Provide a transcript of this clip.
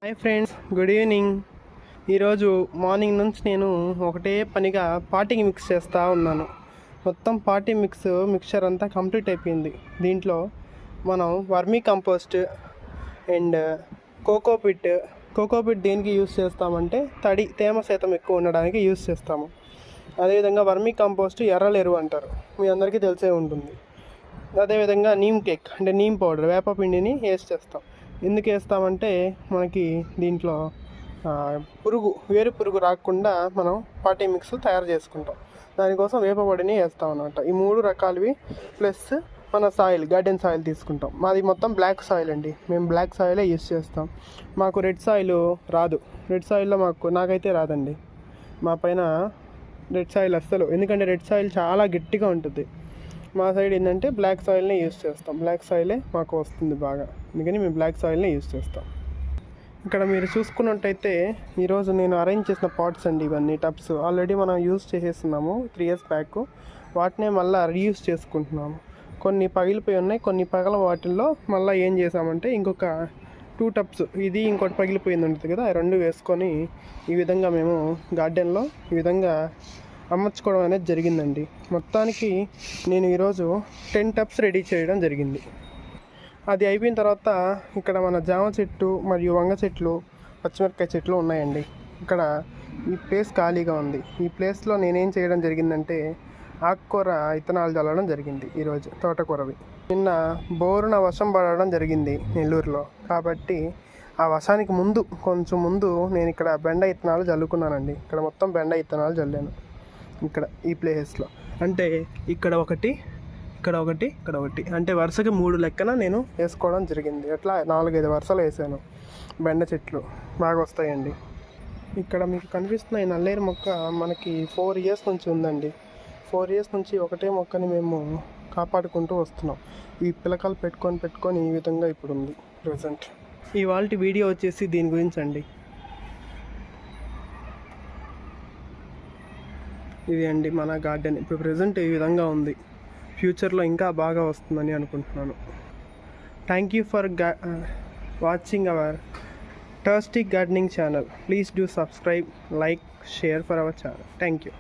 Hi friends, good evening. ఈరోజు morning నుంచి నేను ఒకటే పనిగా పాటింగ్ మిక్స్ చేస్తూ ఉన్నాను. మొత్తం పాటింగ్ మిక్చర్ అంతా కంప్లీట్ అయిపోయింది. దీంట్లో మనం వర్మీ కంపోస్ట్ అండ్ కోకోపిట్ దేనికి యూస్ చేస్తామంటే తేమ శాతం ఎక్కువ ఉండడానికి యూస్ చేస్తాము. అదేవిధంగా వర్మీ కంపోస్ట్ ఎర్రల ఎరువు అంటారు, మీ అందరికీ తెలిసే ఉంటుంది. అదేవిధంగా నీమ్ కేక్ అంటే నీమ్ పౌడర్, వేపపిండిని వేస్ట్ చేస్తాం. ఎందుకు వేస్తామంటే మనకి దీంట్లో వేరు పురుగు రాకుండా మనం పాటీ మిక్స్ తయారు చేసుకుంటాం. దానికోసం వేపపొడిని వేస్తాం అన్నమాట. ఈ 3 రకాలవి ప్లస్ మన సాయిల్, గార్డెన్ సాయిల్ తీసుకుంటాం. మాది మొత్తం బ్లాక్ సాయిల్ అండి, మేము బ్లాక్ సాయిలే యూస్ చేస్తాం. మాకు రెడ్ సాయిల్ రాదు. రెడ్ సాయిల్లో నాకైతే రాదండి. మా పైన రెడ్ సాయిల్ అస్సలు, ఎందుకంటే రెడ్ సాయిల్ చాలా గట్టిగా ఉంటుంది. మా సైడ్ ఏంటంటే బ్లాక్ సాయిల్నే యూస్ చేస్తాం. బ్లాక్ సాయిలే మాకు వస్తుంది బాగా, అందుకని మేము బ్లాక్ సాయిల్నే యూస్ చేస్తాం. ఇక్కడ మీరు చూసుకున్నట్టయితే ఈరోజు నేను అరేంజ్ చేసిన పాట్స్ అండి ఇవన్నీ. టబ్స్ ఆల్రెడీ మనం యూస్ చేసేస్తున్నాము 3 years బ్యాక్. వాటినే మళ్ళీ రీయూస్ చేసుకుంటున్నాము. కొన్ని పగిలిపోయి ఉన్నాయి, కొన్ని పగల వాటిల్లో మళ్ళీ ఏం చేసామంటే ఇంకొక 2 tubs, ఇది ఇంకోటి పగిలిపోయింది ఉంటుంది కదా, 2 వేసుకొని ఈ విధంగా మేము గార్డెన్లో ఈ విధంగా అమర్చుకోవడం అనేది జరిగిందండి. మొత్తానికి నేను ఈరోజు 10 tubs రెడీ చేయడం జరిగింది. అది అయిపోయిన తర్వాత ఇక్కడ మన జామ చెట్టు మరియు వంగ చెట్లు, పచ్చిమిరపకాయ చెట్లు ఉన్నాయండి. ఇక్కడ ఈ ప్లేస్ ఖాళీగా ఉంది. ఈ ప్లేస్లో నేనేం చేయడం జరిగిందంటే ఆకుకూర విత్తనాలు చల్లడం జరిగింది. ఈరోజు తోటకూరవి. నిన్న బోరున వర్షం పడడం జరిగింది నెల్లూరులో, కాబట్టి ఆ వర్షానికి కొంచెం ముందు నేను ఇక్కడ బెండ విత్తనాలు చల్లుకున్నానండి. ఇక్కడ మొత్తం బెండ విత్తనాలు చల్లాను. ఇక్కడ ఈ ప్లేసెస్లో అంటే ఇక్కడ ఒకటి అంటే వరుసగా 3 లెక్కన నేను వేసుకోవడం జరిగింది. అట్లా 4-5 వరుసలు వేసాను. బెండ చెట్లు బాగా వస్తాయండి. ఇక్కడ మీకు కనిపిస్తున్న ఈ నల్లేరు మొక్క మనకి 4 years నుంచి ఉందండి. 4 years నుంచి ఒకటే మొక్కని మేము కాపాడుకుంటూ వస్తున్నాం. ఈ పిలకలు పెట్టుకొని ఈ విధంగా ఇప్పుడు ఉంది ప్రజెంట్. ఇవాల్టి వీడియో వచ్చేసి దీని గురించి అండి. ఇది అండి మన గార్డెన్. ఇప్పుడు ప్రజెంట్ ఈ విధంగా ఉంది. ఫ్యూచర్లో ఇంకా బాగా వస్తుందని అనుకుంటున్నాను. Thank you for watching our turstic gardening channel. Please do subscribe, like, share for our channel. Thank you.